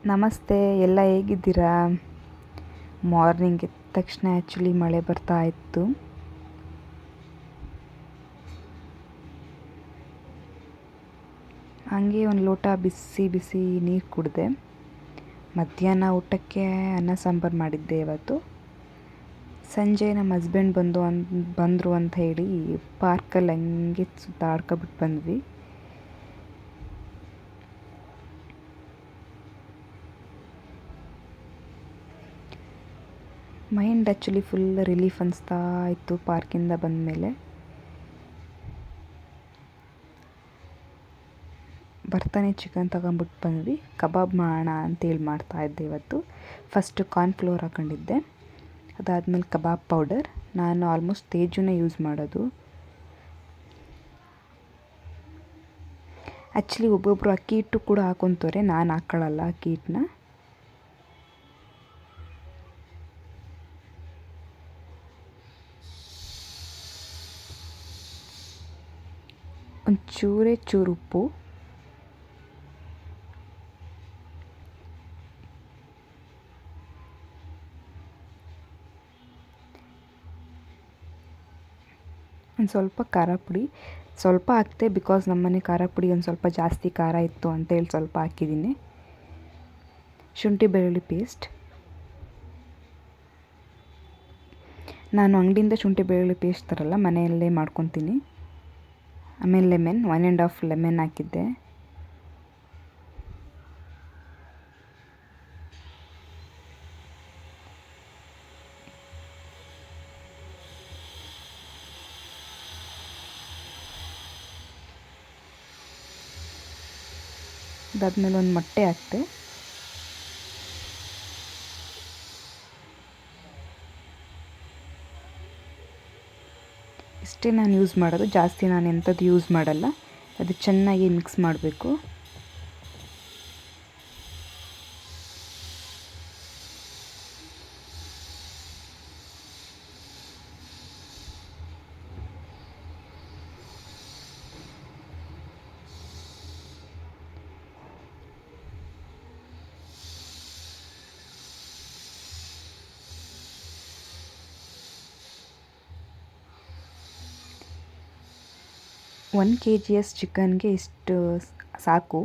ನಮಸ್ತೆ, ಎಲ್ಲ ಹೇಗಿದ್ದೀರಾ? ಮಾರ್ನಿಂಗ್ ಎದ್ದ ತಕ್ಷಣ ಆ್ಯಕ್ಚುಲಿ ಮಳೆ ಬರ್ತಾ ಇತ್ತು. ಹಾಗೆ ಒಂದು ಲೋಟ ಬಿಸಿ ಬಿಸಿ ನೀರು ಕುಡಿದೆ. ಮಧ್ಯಾಹ್ನ ಊಟಕ್ಕೆ ಅನ್ನ ಸಾಂಬಾರು ಮಾಡಿದ್ದೆ ಇವತ್ತು. ಸಂಜೆ ನಮ್ಮ ಹಸ್ಬೆಂಡ್ ಬಂದರು ಅಂತ ಹೇಳಿ ಪಾರ್ಕಲ್ಲಿ ಹಂಗೆ ಸುತ್ತಾಡ್ಕೊಬಿಟ್ಟು ಬಂದ್ವಿ. ಮೈಂಡ್ ಆ್ಯಕ್ಚುಲಿ ಫುಲ್ ರಿಲೀಫ್ ಅನಿಸ್ತಾ ಇತ್ತು ಪಾರ್ಕಿಂದ ಬಂದಮೇಲೆ. ಬರ್ತಾನೆ ಚಿಕನ್ ತಗೊಂಬಿಟ್ಟು ಬಂದ್ವಿ. ಕಬಾಬ್ ಮಾಡೋಣ ಅಂತೇಳಿ ಮಾಡ್ತಾಯಿದ್ದೆ ಇವತ್ತು. ಫಸ್ಟು ಕಾರ್ನ್ಫ್ಲೋರ್ ಹಾಕೊಂಡಿದ್ದೆ, ಅದಾದಮೇಲೆ ಕಬಾಬ್ ಪೌಡರ್. ನಾನು ಆಲ್ಮೋಸ್ಟ್ ತೇಜುನೇ ಯೂಸ್ ಮಾಡೋದು. ಆ್ಯಕ್ಚುಲಿ ಒಬ್ಬೊಬ್ಬರು ಅಕ್ಕಿ ಹಿಟ್ಟು ಕೂಡ ಹಾಕೊತಾರೆ, ನಾನು ಹಾಕ್ಕೊಳ್ಳಲ್ಲ ಅಕ್ಕಿ ಹಿಟ್ಟನ್ನ. ಒಂದು ಚೂರು ಉಪ್ಪು, ಒಂದು ಸ್ವಲ್ಪ ಖಾರ ಪುಡಿ. ಸ್ವಲ್ಪ ಹಾಕ್ತೆ ಬಿಕಾಸ್ ನಮ್ಮನೆ ಖಾರ ಪುಡಿ ಒಂದು ಸ್ವಲ್ಪ ಜಾಸ್ತಿ ಖಾರ ಇತ್ತು ಅಂತೇಳಿ ಸ್ವಲ್ಪ ಹಾಕಿದ್ದೀನಿ. ಶುಂಠಿ ಬೆಳ್ಳುಳ್ಳಿ ಪೇಸ್ಟ್. ನಾನು ಅಂಗಡಿಯಿಂದ ಶುಂಠಿ ಬೆಳ್ಳುಳ್ಳಿ ಪೇಸ್ಟ್ ತರಲ್ಲ, ಮನೆಯಲ್ಲೇ ಮಾಡ್ಕೊತೀನಿ. ಆಮೇಲೆ ಲೆಮನ್, 1.5 ಲೆಮನ್ ಹಾಕಿದ್ದೆ. ಅದಾದಮೇಲೆ ಒಂದು ಮೊಟ್ಟೆ ಹಾಕ್ತೆ. ಇಷ್ಟೇ ನಾನು ಯೂಸ್ ಮಾಡೋದು, ಜಾಸ್ತಿ ನಾನು ಎಂಥದ್ದು ಯೂಸ್ ಮಾಡಲ್ಲ. ಅದು ಚೆನ್ನಾಗಿ ಮಿಕ್ಸ್ ಮಾಡಬೇಕು. ಒನ್ kg ಚಿಕನ್ಗೆ ಇಷ್ಟು ಸಾಕು.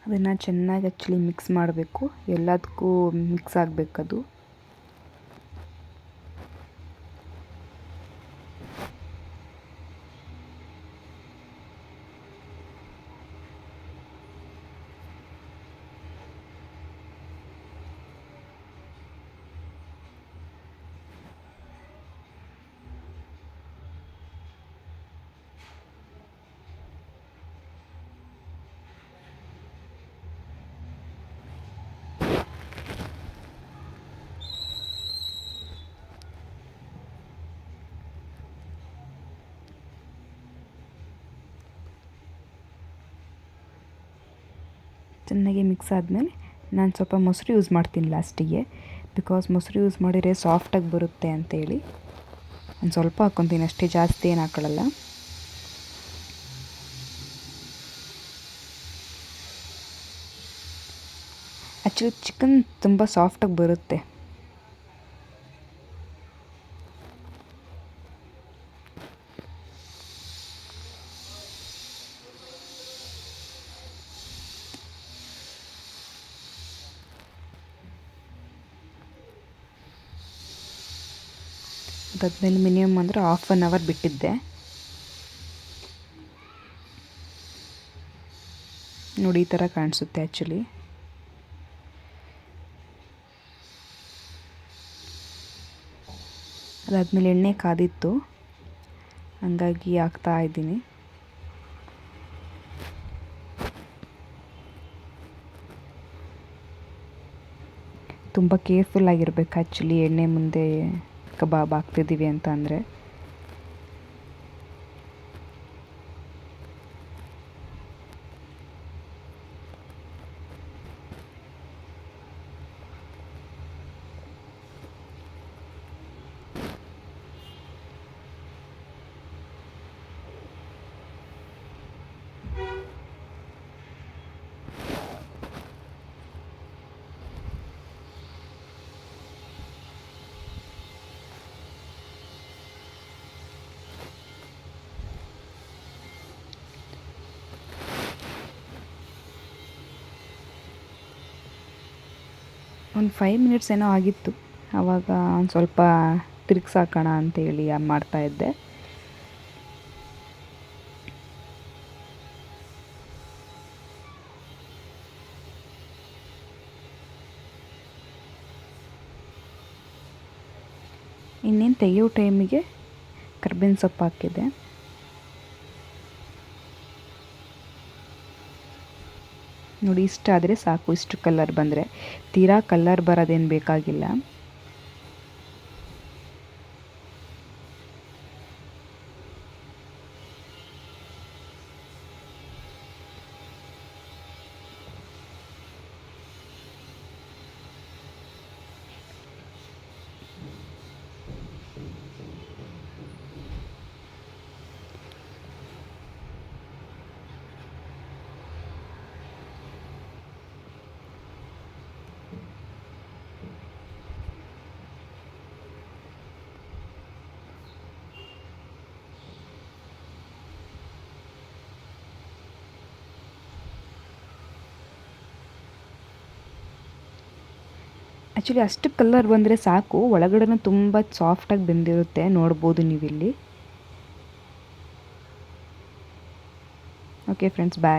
ಅದನ್ನು ಚೆನ್ನಾಗಿ ಆ್ಯಕ್ಚುಲಿ ಮಿಕ್ಸ್ ಮಾಡಬೇಕು, ಎಲ್ಲದಕ್ಕೂ ಮಿಕ್ಸ್ ಆಗಬೇಕದು. ಚೆನ್ನಾಗಿ ಮಿಕ್ಸ್ ಆದಮೇಲೆ ನಾನು ಸ್ವಲ್ಪ ಮೊಸರು ಯೂಸ್ ಮಾಡ್ತೀನಿ ಲಾಸ್ಟಿಗೆ, ಬಿಕಾಸ್ ಮೊಸರು ಯೂಸ್ ಮಾಡಿದರೆ ಸಾಫ್ಟಾಗಿ ಬರುತ್ತೆ ಅಂತೇಳಿ ಒಂದು ಸ್ವಲ್ಪ ಹಾಕ್ಕೊತೀನಿ ಅಷ್ಟೇ, ಜಾಸ್ತಿ ಏನು ಹಾಕೊಳ್ಳಲ್ಲ. ಆ್ಯಕ್ಚುಲಿ ಚಿಕನ್ ತುಂಬ ಸಾಫ್ಟಾಗಿ ಬರುತ್ತೆ. ಅದಾದಮೇಲೆ ಮಿನಿಮಮ್ ಅಂದರೆ 1/2 ಅವರ್ ಬಿಟ್ಟಿದ್ದೆ. ನೋಡಿ ಈ ಥರ ಕಾಣಿಸುತ್ತೆ ಆ್ಯಕ್ಚುಲಿ. ಅದಾದಮೇಲೆ ಎಣ್ಣೆ ಕಾದಿತ್ತು, ಹಂಗಾಗಿ ಹಾಕ್ತಾ ಇದ್ದೀನಿ. ತುಂಬ ಕೇರ್ಫುಲ್ ಆಗಿರ್ಬೇಕು ಆ್ಯಕ್ಚುಲಿ ಎಣ್ಣೆ ಮುಂದೆ ಕಬಾಬ್ ಹಾಕ್ತಿದ್ದೀವಿ ಅಂತ ಅಂದರೆ. ಒಂದು 5 ಮಿನಿಟ್ಸ್ ಏನೋ ಆಗಿತ್ತು. ಆವಾಗ ಒಂದು ಸ್ವಲ್ಪ ತಿರುಗ್ಸಾಕೋಣ ಅಂತೇಳಿ ಮಾಡ್ತಾಯಿದ್ದೆ. ಇನ್ನೇನು ತೆಗೆಯೋ ಟೈಮಿಗೆ ಕರ್ಬೇವಿನ ಸೊಪ್ಪು ಹಾಕಿದೆ. ನೋಡಿ, ಇಷ್ಟಾದರೆ ಸಾಕು. ಇಷ್ಟು ಕಲರ್ ಬಂದರೆ, ತೀರಾ ಕಲರ್ ಬರೋದೇನು ಬೇಕಾಗಿಲ್ಲ. ಆ್ಯಕ್ಚುಲಿ ಅಷ್ಟು ಕಲರ್ ಬಂದರೆ ಸಾಕು. ಒಳಗಡೆನೂ ತುಂಬ ಸಾಫ್ಟಾಗಿ ಬೆಂದಿರುತ್ತೆ, ನೋಡ್ಬೋದು ನೀವಿಲ್ಲಿ. ಓಕೆ ಫ್ರೆಂಡ್ಸ್, ಬಾಯ್.